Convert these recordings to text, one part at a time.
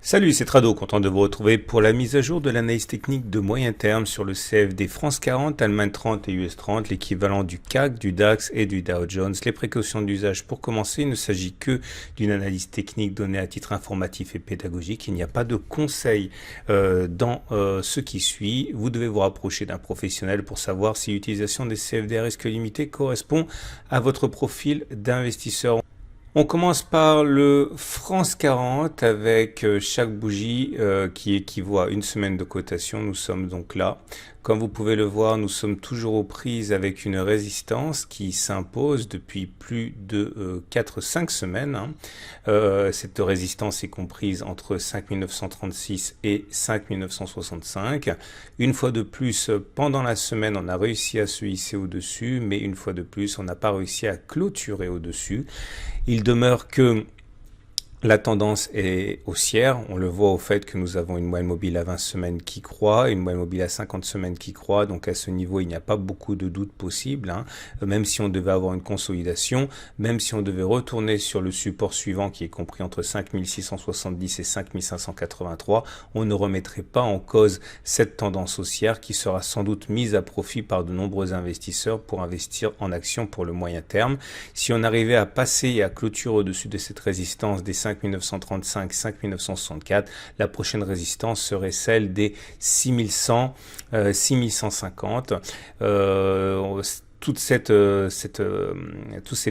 Salut, c'est Trado, content de vous retrouver pour la mise à jour de l'analyse technique de moyen terme sur le CFD France 40, Allemagne 30 et US 30, l'équivalent du CAC, du DAX et du Dow Jones. Les précautions d'usage pour commencer, il ne s'agit que d'une analyse technique donnée à titre informatif et pédagogique. Il n'y a pas de conseil dans ce qui suit. Vous devez vous rapprocher d'un professionnel pour savoir si l'utilisation des CFD à risque limité correspond à votre profil d'investisseur. On commence par le France 40 avec chaque bougie qui équivaut à une semaine de cotation. Nous sommes donc là. Comme vous pouvez le voir, nous sommes toujours aux prises avec une résistance qui s'impose depuis plus de 4-5 semaines. Cette résistance est comprise entre 5936 et 5965. Une fois de plus, pendant la semaine, on a réussi à se hisser au-dessus, mais une fois de plus, on n'a pas réussi à clôturer au-dessus. Il demeure que la tendance est haussière. On le voit au fait que nous avons une moyenne mobile à 20 semaines qui croît, une moyenne mobile à 50 semaines qui croît. Donc à ce niveau, il n'y a pas beaucoup de doutes possibles. Même si on devait avoir une consolidation, même si on devait retourner sur le support suivant qui est compris entre 5670 et 5583, on ne remettrait pas en cause cette tendance haussière qui sera sans doute mise à profit par de nombreux investisseurs pour investir en actions pour le moyen terme. Si on arrivait à passer et à clôturer au-dessus de cette résistance des 5935, 5964, la prochaine résistance serait celle des 6100, 6150. Toutes ces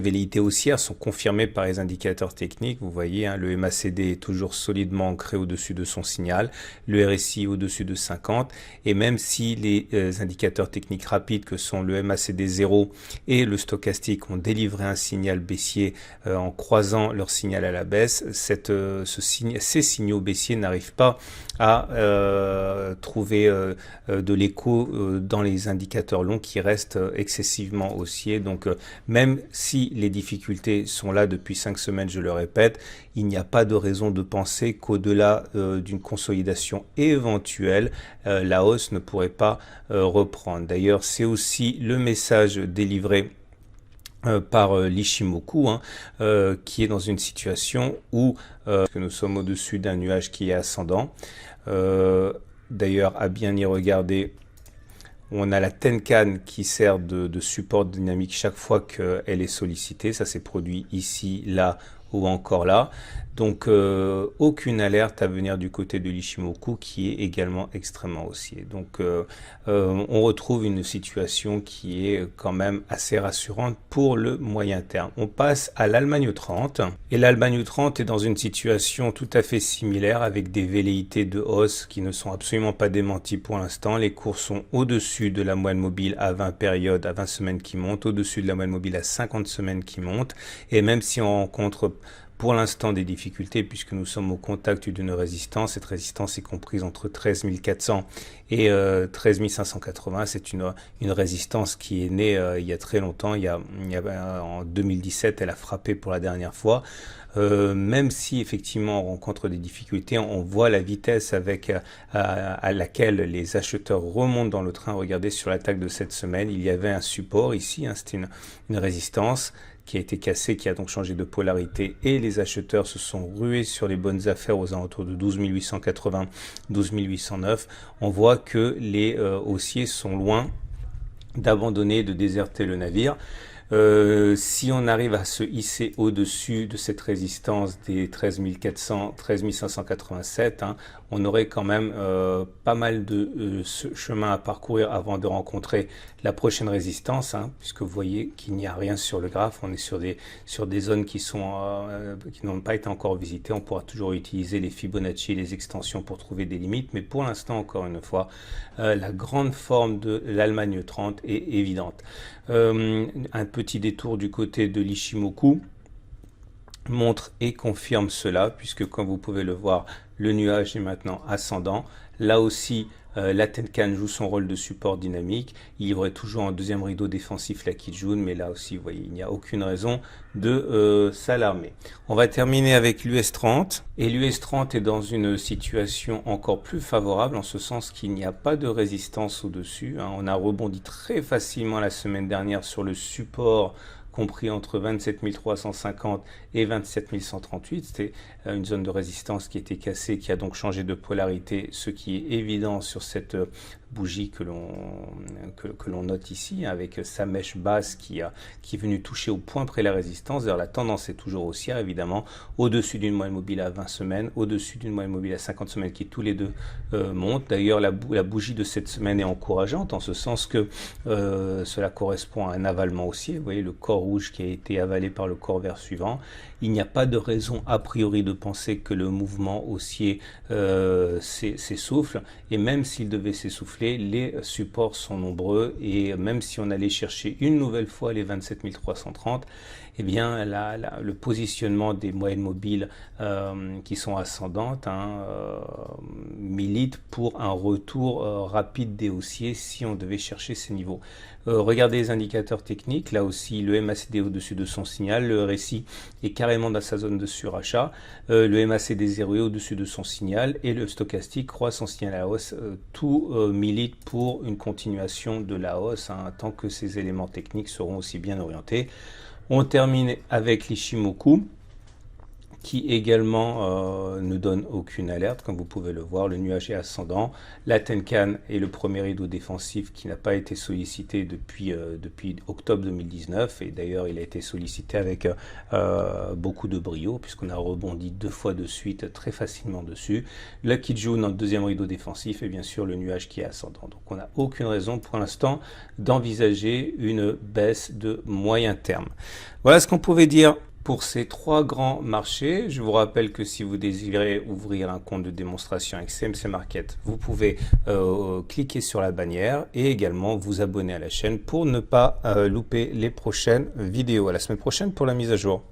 velléités haussières sont confirmées par les indicateurs techniques. Vous voyez, le MACD est toujours solidement ancré au-dessus de son signal, le RSI au-dessus de 50, et même si les indicateurs techniques rapides que sont le MACD 0 et le stochastique ont délivré un signal baissier en croisant leur signal à la baisse, ces signaux baissiers n'arrivent pas à trouver de l'écho dans les indicateurs longs qui restent excessivement haussier. Donc même si les difficultés sont là depuis 5 semaines, je le répète, il n'y a pas de raison de penser qu'au-delà d'une consolidation éventuelle, la hausse ne pourrait pas reprendre. D'ailleurs, c'est aussi le message délivré par l'Ishimoku, qui est dans une situation où que nous sommes au-dessus d'un nuage qui est ascendant. D'ailleurs, à bien y regarder, on a la Tenkan qui sert de support dynamique chaque fois qu'elle est sollicitée. Ça s'est produit ici, là ou encore là. Donc aucune alerte à venir du côté de l'Ishimoku qui est également extrêmement haussier. Donc on retrouve une situation qui est quand même assez rassurante pour le moyen terme. On passe à l'Allemagne 30 et l'Allemagne 30 est dans une situation tout à fait similaire avec des velléités de hausse qui ne sont absolument pas démenties pour l'instant. Les cours sont au-dessus de la moyenne mobile à 20 périodes, à 20 semaines qui monte, au-dessus de la moyenne mobile à 50 semaines qui monte, et même si on rencontre pour l'instant des difficultés puisque nous sommes au contact d'une résistance. Cette résistance est comprise entre 13 400 et 13 580. C'est une résistance qui est née il y a très longtemps. En 2017, elle a frappé pour la dernière fois. Même si effectivement on rencontre des difficultés, on voit la vitesse à laquelle les acheteurs remontent dans le train. Regardez sur l'attaque de cette semaine, il y avait un support ici, c'était une résistance qui a été cassé, qui a donc changé de polarité, et les acheteurs se sont rués sur les bonnes affaires aux alentours de 12 880, 12 809. On voit que les haussiers sont loin d'abandonner, de déserter le navire. Si on arrive à se hisser au-dessus de cette résistance des 13 400, 13 587, on aurait quand même pas mal de chemin à parcourir avant de rencontrer la prochaine résistance, puisque vous voyez qu'il n'y a rien sur le graphe. On est sur des zones qui n'ont pas été encore visitées. On pourra toujours utiliser les Fibonacci et les extensions pour trouver des limites, mais pour l'instant, encore une fois, la grande forme de l'Allemagne 30 est évidente. Un petit détour du côté de l'Ishimoku montre et confirme cela, puisque comme vous pouvez le voir, le nuage est maintenant ascendant. Là aussi, la Tenkan joue son rôle de support dynamique. Il livrait toujours en deuxième rideau défensif la Kijun, mais là aussi, vous voyez, il n'y a aucune raison de s'alarmer. On va terminer avec l'US 30. Et l'US 30 est dans une situation encore plus favorable, en ce sens qu'il n'y a pas de résistance au-dessus. On a rebondi très facilement la semaine dernière sur le support compris entre 27 350 et 27 138. C'était une zone de résistance qui était cassée, qui a donc changé de polarité, ce qui est évident sur cette bougie que l'on note ici, avec sa mèche basse qui est venue toucher au point près la résistance. D'ailleurs, la tendance est toujours haussière, évidemment, au-dessus d'une moyenne mobile à 20 semaines, au-dessus d'une moyenne mobile à 50 semaines, qui tous les deux montent. D'ailleurs, la bougie de cette semaine est encourageante, en ce sens que cela correspond à un avalement haussier. Vous voyez le corps rouge qui a été avalé par le corps vert suivant. Il n'y a pas de raison a priori de penser que le mouvement haussier s'essouffle, et même s'il devait s'essouffler, les supports sont nombreux, et même si on allait chercher une nouvelle fois les 27 330, eh bien le positionnement des moyennes mobiles qui sont ascendantes milite pour un retour rapide des haussiers si on devait chercher ces niveaux. Regardez les indicateurs techniques, là aussi le MACD au-dessus de son signal, le RSI est carrément dans sa zone de surachat, le MACD 0 est au-dessus de son signal, et le stochastique croise son signal à la hausse. Tout milite pour une continuation de la hausse, tant que ces éléments techniques seront aussi bien orientés. On termine avec l'Ichimoku, qui également ne donne aucune alerte, comme vous pouvez le voir. Le nuage est ascendant. La Tenkan est le premier rideau défensif qui n'a pas été sollicité depuis octobre 2019, et d'ailleurs il a été sollicité avec beaucoup de brio, puisqu'on a rebondi 2 fois de suite très facilement dessus. Le Kijun dans le deuxième rideau défensif, et bien sûr le nuage qui est ascendant. Donc on n'a aucune raison pour l'instant d'envisager une baisse de moyen terme. Voilà ce qu'on pouvait dire pour ces 3 grands marchés. Je vous rappelle que si vous désirez ouvrir un compte de démonstration avec CMC Market, vous pouvez cliquer sur la bannière et également vous abonner à la chaîne pour ne pas louper les prochaines vidéos. À la semaine prochaine pour la mise à jour.